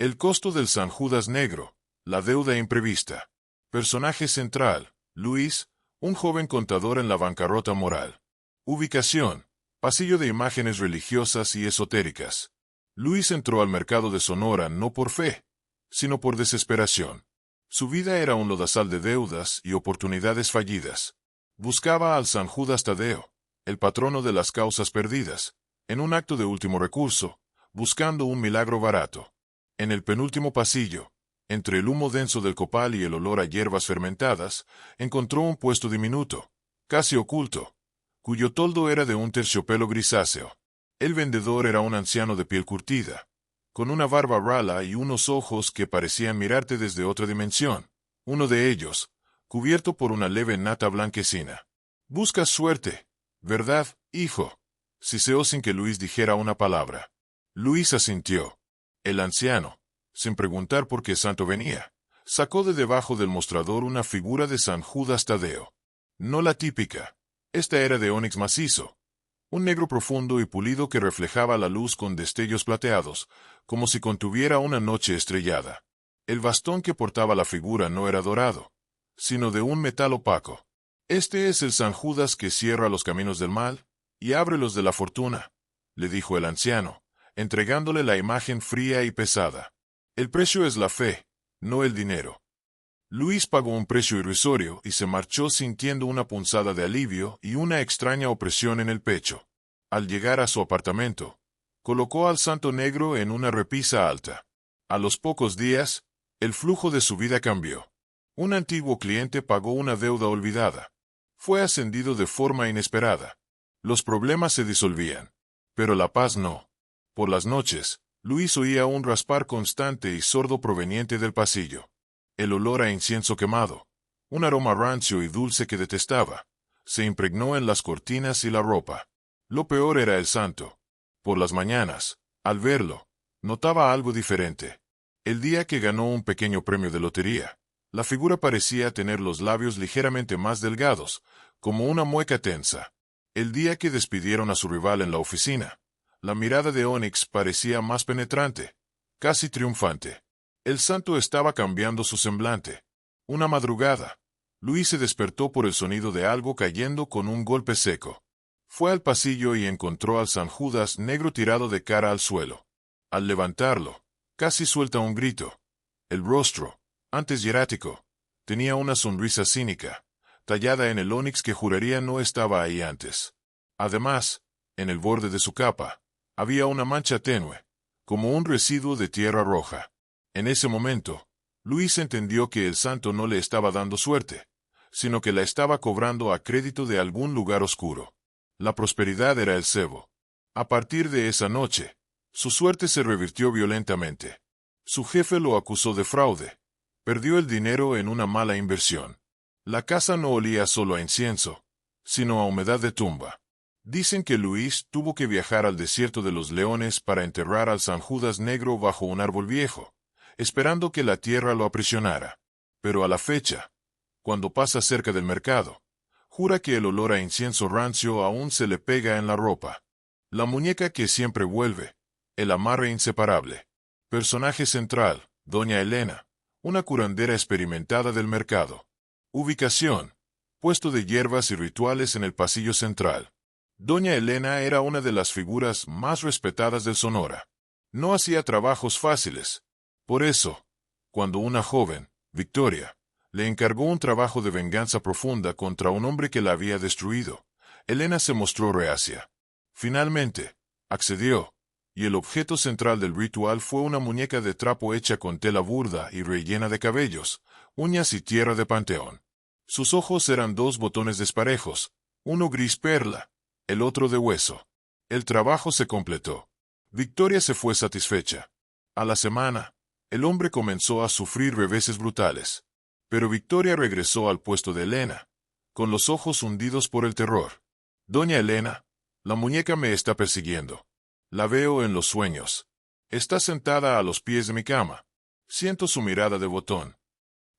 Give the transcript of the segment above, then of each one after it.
El costo del San Judas Negro, la deuda imprevista. Personaje central, Luis, un joven contador en la bancarrota moral. Ubicación, pasillo de imágenes religiosas y esotéricas. Luis entró al mercado de Sonora no por fe, sino por desesperación. Su vida era un lodazal de deudas y oportunidades fallidas. Buscaba al San Judas Tadeo, el patrono de las causas perdidas, en un acto de último recurso, buscando un milagro barato. En el penúltimo pasillo, entre el humo denso del copal y el olor a hierbas fermentadas, encontró un puesto diminuto, casi oculto, cuyo toldo era de un terciopelo grisáceo. El vendedor era un anciano de piel curtida, con una barba rala y unos ojos que parecían mirarte desde otra dimensión. Uno de ellos, cubierto por una leve nata blanquecina. «Buscas suerte, ¿verdad, hijo?», siseó sin que Luis dijera una palabra. Luis asintió. El anciano, sin preguntar por qué santo venía, sacó de debajo del mostrador una figura de San Judas Tadeo. No la típica. Esta era de ónix macizo, un negro profundo y pulido que reflejaba la luz con destellos plateados, como si contuviera una noche estrellada. El bastón que portaba la figura no era dorado, sino de un metal opaco. «Este es el San Judas que cierra los caminos del mal y abre los de la fortuna», le dijo el anciano, entregándole la imagen fría y pesada. «El precio es la fe, no el dinero». Luis pagó un precio irrisorio y se marchó sintiendo una punzada de alivio y una extraña opresión en el pecho. Al llegar a su apartamento, colocó al santo negro en una repisa alta. A los pocos días, el flujo de su vida cambió. Un antiguo cliente pagó una deuda olvidada. Fue ascendido de forma inesperada. Los problemas se disolvían, pero la paz no. Por las noches, Luis oía un raspar constante y sordo proveniente del pasillo. El olor a incienso quemado, un aroma rancio y dulce que detestaba, se impregnó en las cortinas y la ropa. Lo peor era el santo. Por las mañanas, al verlo, notaba algo diferente. El día que ganó un pequeño premio de lotería, la figura parecía tener los labios ligeramente más delgados, como una mueca tensa. El día que despidieron a su rival en la oficina, la mirada de Onix parecía más penetrante, casi triunfante. El santo estaba cambiando su semblante. Una madrugada, Luis se despertó por el sonido de algo cayendo con un golpe seco. Fue al pasillo y encontró al San Judas negro tirado de cara al suelo. Al levantarlo, casi suelta un grito. El rostro, antes hierático, tenía una sonrisa cínica, tallada en el ónix que juraría no estaba ahí antes. Además, en el borde de su capa, había una mancha tenue, como un residuo de tierra roja. En ese momento, Luis entendió que el santo no le estaba dando suerte, sino que la estaba cobrando a crédito de algún lugar oscuro. La prosperidad era el cebo. A partir de esa noche, su suerte se revirtió violentamente. Su jefe lo acusó de fraude. Perdió el dinero en una mala inversión. La casa no olía solo a incienso, sino a humedad de tumba. Dicen que Luis tuvo que viajar al desierto de los leones para enterrar al San Judas negro bajo un árbol viejo, esperando que la tierra lo aprisionara. Pero a la fecha, cuando pasa cerca del mercado, jura que el olor a incienso rancio aún se le pega en la ropa. La muñeca que siempre vuelve, el amarre inseparable. Personaje central, Doña Elena, una curandera experimentada del mercado. Ubicación, puesto de hierbas y rituales en el pasillo central. Doña Elena era una de las figuras más respetadas del Sonora. No hacía trabajos fáciles. Por eso, cuando una joven, Victoria, le encargó un trabajo de venganza profunda contra un hombre que la había destruido, Elena se mostró reacia. Finalmente, accedió, y el objeto central del ritual fue una muñeca de trapo hecha con tela burda y rellena de cabellos, uñas y tierra de panteón. Sus ojos eran dos botones desparejos, uno gris perla, el otro de hueso. El trabajo se completó. Victoria se fue satisfecha. A la semana, el hombre comenzó a sufrir reveses brutales. Pero Victoria regresó al puesto de Elena, con los ojos hundidos por el terror. «Doña Elena, la muñeca me está persiguiendo. La veo en los sueños. Está sentada a los pies de mi cama. Siento su mirada de botón».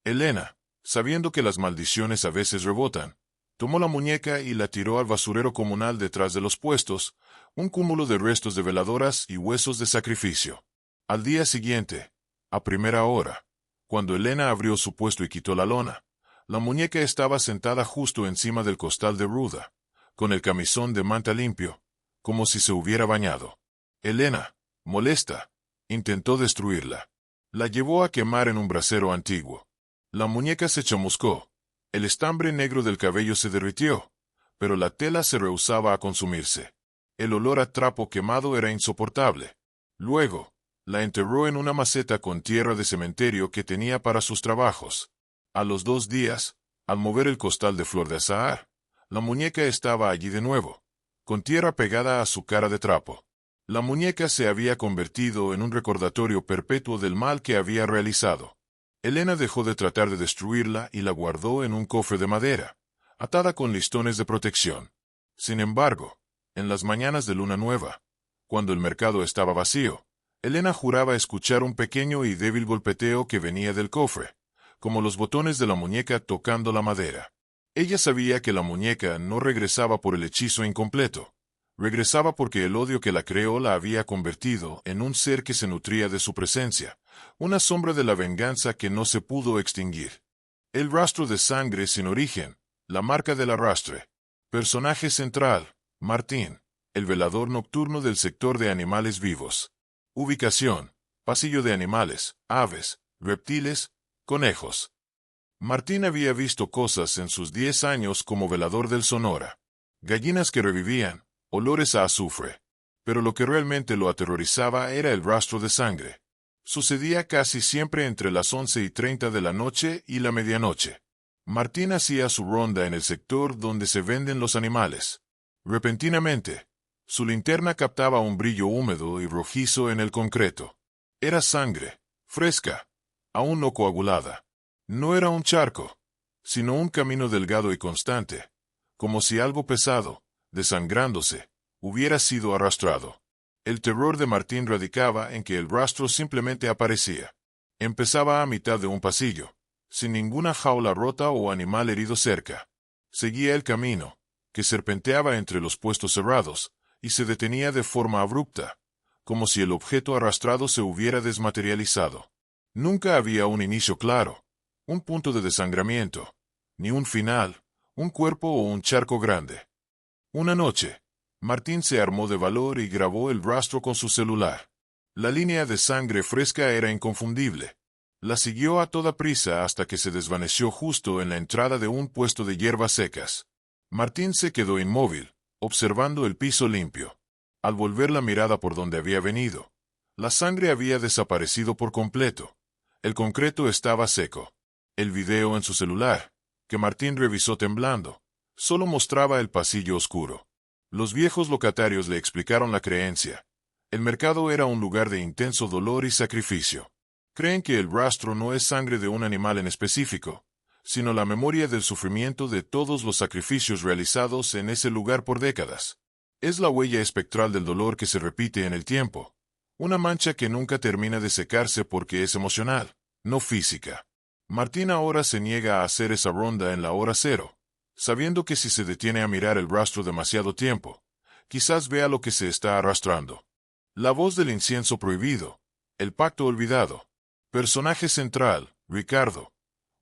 Elena, sabiendo que las maldiciones a veces rebotan, tomó la muñeca y la tiró al basurero comunal detrás de los puestos, un cúmulo de restos de veladoras y huesos de sacrificio. Al día siguiente, A primera hora, cuando Elena abrió su puesto y quitó la lona, la muñeca estaba sentada justo encima del costal de ruda, con el camisón de manta limpio, como si se hubiera bañado. Elena, molesta, intentó destruirla. La llevó a quemar en un brasero antiguo. La muñeca se chamuscó. El estambre negro del cabello se derritió, pero la tela se rehusaba a consumirse. El olor a trapo quemado era insoportable. Luego, la enterró en una maceta con tierra de cementerio que tenía para sus trabajos. A los 2 días, al mover el costal de flor de azahar, la muñeca estaba allí de nuevo, con tierra pegada a su cara de trapo. La muñeca se había convertido en un recordatorio perpetuo del mal que había realizado. Elena dejó de tratar de destruirla y la guardó en un cofre de madera, atada con listones de protección. Sin embargo, en las mañanas de luna nueva, cuando el mercado estaba vacío, Elena juraba escuchar un pequeño y débil golpeteo que venía del cofre, como los botones de la muñeca tocando la madera. Ella sabía que la muñeca no regresaba por el hechizo incompleto. Regresaba porque el odio que la creó la había convertido en un ser que se nutría de su presencia, una sombra de la venganza que no se pudo extinguir. El rastro de sangre sin origen, la marca del arrastre. Personaje central, Martín, el velador nocturno del sector de animales vivos. Ubicación, pasillo de animales, aves, reptiles, conejos. Martín había visto cosas en sus 10 años como velador del Sonora. Gallinas que revivían, olores a azufre. Pero lo que realmente lo aterrorizaba era el rastro de sangre. Sucedía casi siempre entre las 11:30 de la noche y la medianoche. Martín hacía su ronda en el sector donde se venden los animales. Repentinamente, su linterna captaba un brillo húmedo y rojizo en el concreto. Era sangre, fresca, aún no coagulada. No era un charco, sino un camino delgado y constante, como si algo pesado, desangrándose, hubiera sido arrastrado. El terror de Martín radicaba en que el rastro simplemente aparecía. Empezaba a mitad de un pasillo, sin ninguna jaula rota o animal herido cerca. Seguía el camino, que serpenteaba entre los puestos cerrados, y se detenía de forma abrupta, como si el objeto arrastrado se hubiera desmaterializado. Nunca había un inicio claro, un punto de desangramiento, ni un final, un cuerpo o un charco grande. Una noche, Martín se armó de valor y grabó el rastro con su celular. La línea de sangre fresca era inconfundible. La siguió a toda prisa hasta que se desvaneció justo en la entrada de un puesto de hierbas secas. Martín se quedó inmóvil, observando el piso limpio. Al volver la mirada por donde había venido, la sangre había desaparecido por completo. El concreto estaba seco. El video en su celular, que Martín revisó temblando, solo mostraba el pasillo oscuro. Los viejos locatarios le explicaron la creencia. El mercado era un lugar de intenso dolor y sacrificio. Creen que el rastro no es sangre de un animal en específico, sino la memoria del sufrimiento de todos los sacrificios realizados en ese lugar por décadas. Es la huella espectral del dolor que se repite en el tiempo, una mancha que nunca termina de secarse porque es emocional, no física. Martín ahora se niega a hacer esa ronda en la hora cero, sabiendo que si se detiene a mirar el rastro demasiado tiempo, quizás vea lo que se está arrastrando. La voz del incienso prohibido, el pacto olvidado. Personaje central, Ricardo,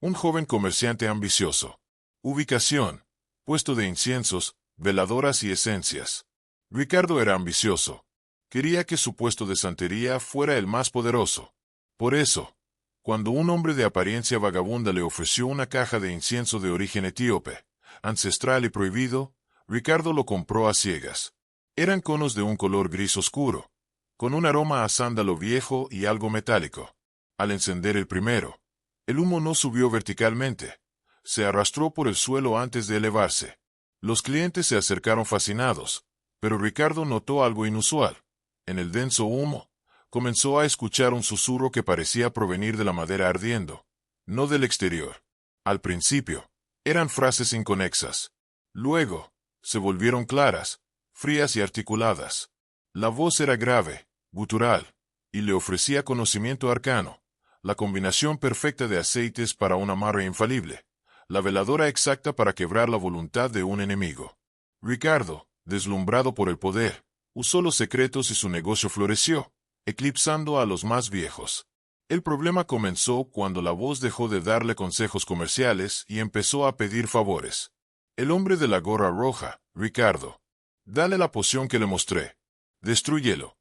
un joven comerciante ambicioso. Ubicación, puesto de inciensos, veladoras y esencias. Ricardo era ambicioso. Quería que su puesto de santería fuera el más poderoso. Por eso, cuando un hombre de apariencia vagabunda le ofreció una caja de incienso de origen etíope, ancestral y prohibido, Ricardo lo compró a ciegas. Eran conos de un color gris oscuro, con un aroma a sándalo viejo y algo metálico. Al encender el primero, el humo no subió verticalmente, se arrastró por el suelo antes de elevarse. Los clientes se acercaron fascinados, pero Ricardo notó algo inusual. En el denso humo, comenzó a escuchar un susurro que parecía provenir de la madera ardiendo, no del exterior. Al principio, eran frases inconexas. Luego, se volvieron claras, frías y articuladas. La voz era grave, gutural, y le ofrecía conocimiento arcano, la combinación perfecta de aceites para un amarre infalible, la veladora exacta para quebrar la voluntad de un enemigo. Ricardo, deslumbrado por el poder, usó los secretos y su negocio floreció, eclipsando a los más viejos. El problema comenzó cuando la voz dejó de darle consejos comerciales y empezó a pedir favores. El hombre de la gorra roja, Ricardo. Dale la poción que le mostré. Destrúyelo.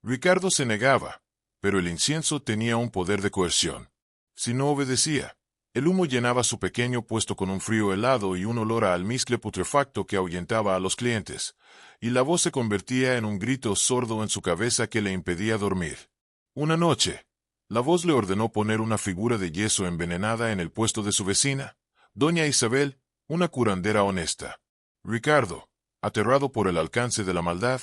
Ricardo se negaba, pero el incienso tenía un poder de coerción. Si no obedecía, el humo llenaba su pequeño puesto con un frío helado y un olor a almizcle putrefacto que ahuyentaba a los clientes, y la voz se convertía en un grito sordo en su cabeza que le impedía dormir. Una noche, la voz le ordenó poner una figura de yeso envenenada en el puesto de su vecina, doña Isabel, una curandera honesta. Ricardo, aterrado por el alcance de la maldad,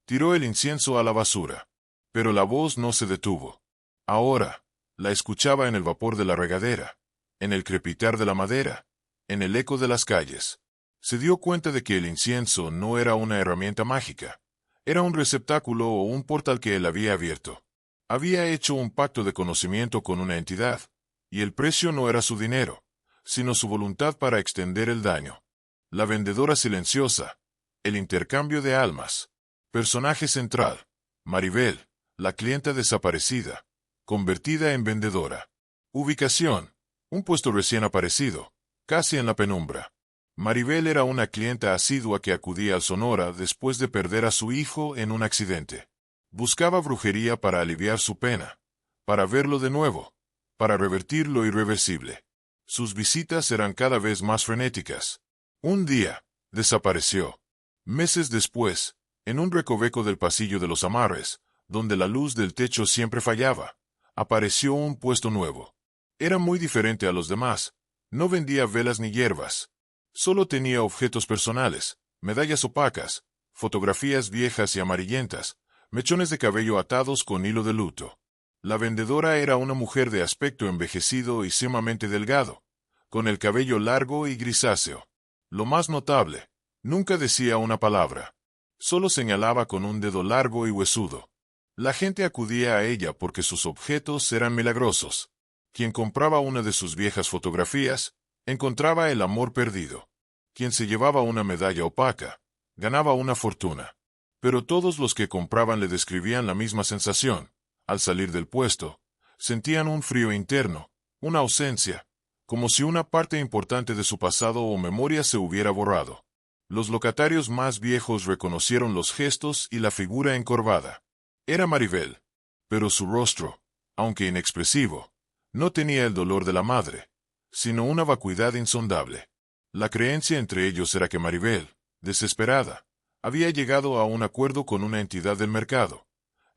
tiró el incienso a la basura. Pero la voz no se detuvo. Ahora, la escuchaba en el vapor de la regadera, en el crepitar de la madera, en el eco de las calles. Se dio cuenta de que el incienso no era una herramienta mágica. Era un receptáculo o un portal que él había abierto. Había hecho un pacto de conocimiento con una entidad, y el precio no era su dinero, sino su voluntad para extender el daño. La vendedora silenciosa, el intercambio de almas. Personaje central, Maribel, la clienta desaparecida, convertida en vendedora. Ubicación, un puesto recién aparecido, casi en la penumbra. Maribel era una clienta asidua que acudía al Sonora después de perder a su hijo en un accidente. Buscaba brujería para aliviar su pena, para verlo de nuevo, para revertir lo irreversible. Sus visitas eran cada vez más frenéticas. Un día, desapareció. Meses después, en un recoveco del pasillo de los amarres, donde la luz del techo siempre fallaba, apareció un puesto nuevo. Era muy diferente a los demás. No vendía velas ni hierbas. Solo tenía objetos personales, medallas opacas, fotografías viejas y amarillentas, mechones de cabello atados con hilo de luto. La vendedora era una mujer de aspecto envejecido y sumamente delgado, con el cabello largo y grisáceo. Lo más notable, nunca decía una palabra. Solo señalaba con un dedo largo y huesudo. La gente acudía a ella porque sus objetos eran milagrosos. Quien compraba una de sus viejas fotografías, encontraba el amor perdido. Quien se llevaba una medalla opaca, ganaba una fortuna. Pero todos los que compraban le describían la misma sensación. Al salir del puesto, sentían un frío interno, una ausencia, como si una parte importante de su pasado o memoria se hubiera borrado. Los locatarios más viejos reconocieron los gestos y la figura encorvada. Era Maribel, pero su rostro, aunque inexpresivo, no tenía el dolor de la madre, sino una vacuidad insondable. La creencia entre ellos era que Maribel, desesperada, había llegado a un acuerdo con una entidad del mercado.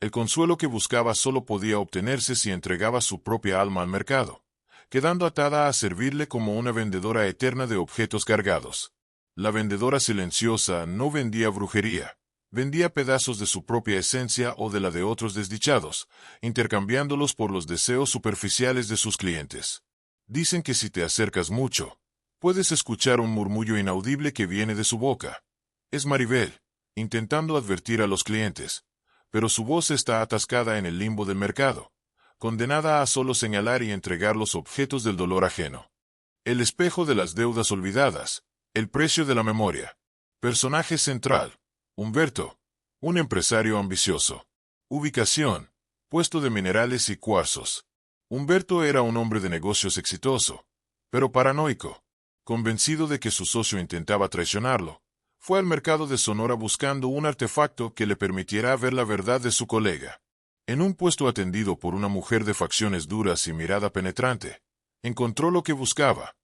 El consuelo que buscaba solo podía obtenerse si entregaba su propia alma al mercado, quedando atada a servirle como una vendedora eterna de objetos cargados. La vendedora silenciosa no vendía brujería, vendía pedazos de su propia esencia o de la de otros desdichados, intercambiándolos por los deseos superficiales de sus clientes. Dicen que si te acercas mucho, puedes escuchar un murmullo inaudible que viene de su boca. Es Maribel, intentando advertir a los clientes, pero su voz está atascada en el limbo del mercado, condenada a solo señalar y entregar los objetos del dolor ajeno. El espejo de las deudas olvidadas, el precio de la memoria. Personaje central, Humberto, un empresario ambicioso. Ubicación, puesto de minerales y cuarzos. Humberto era un hombre de negocios exitoso, pero paranoico. Convencido de que su socio intentaba traicionarlo, fue al mercado de Sonora buscando un artefacto que le permitiera ver la verdad de su colega. En un puesto atendido por una mujer de facciones duras y mirada penetrante, encontró lo que buscaba,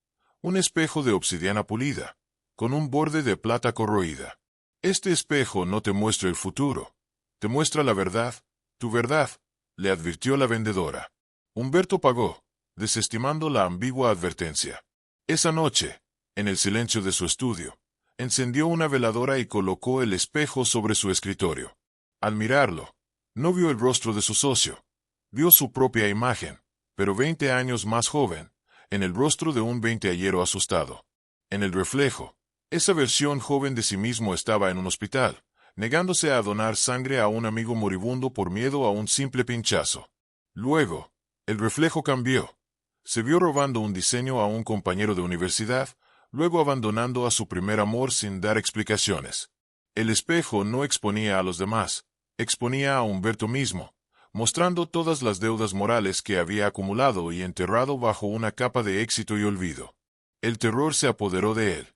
un espejo de obsidiana pulida, con un borde de plata corroída. Este espejo no te muestra el futuro, te muestra la verdad, tu verdad, le advirtió la vendedora. Humberto pagó, desestimando la ambigua advertencia. Esa noche, en el silencio de su estudio, encendió una veladora y colocó el espejo sobre su escritorio. Al mirarlo, no vio el rostro de su socio, vio su propia imagen, pero 20 años más joven, en el rostro de un veinteañero asustado. En el reflejo, esa versión joven de sí mismo estaba en un hospital, negándose a donar sangre a un amigo moribundo por miedo a un simple pinchazo. Luego, el reflejo cambió. Se vio robando un diseño a un compañero de universidad, luego abandonando a su primer amor sin dar explicaciones. El espejo no exponía a los demás, exponía a Humberto mismo, mostrando todas las deudas morales que había acumulado y enterrado bajo una capa de éxito y olvido. El terror se apoderó de él.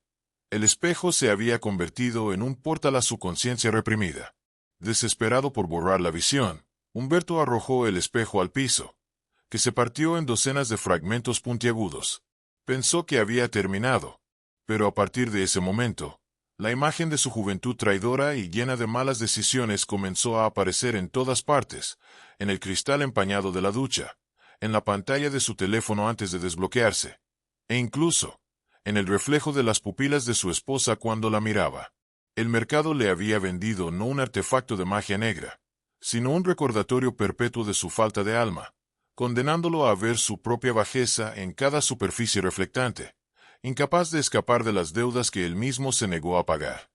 El espejo se había convertido en un portal a su conciencia reprimida. Desesperado por borrar la visión, Humberto arrojó el espejo al piso, que se partió en docenas de fragmentos puntiagudos. Pensó que había terminado, pero a partir de ese momento, la imagen de su juventud traidora y llena de malas decisiones comenzó a aparecer en todas partes, en el cristal empañado de la ducha, en la pantalla de su teléfono antes de desbloquearse, e incluso en el reflejo de las pupilas de su esposa cuando la miraba. El mercado le había vendido no un artefacto de magia negra, sino un recordatorio perpetuo de su falta de alma, condenándolo a ver su propia bajeza en cada superficie reflectante, incapaz de escapar de las deudas que él mismo se negó a pagar.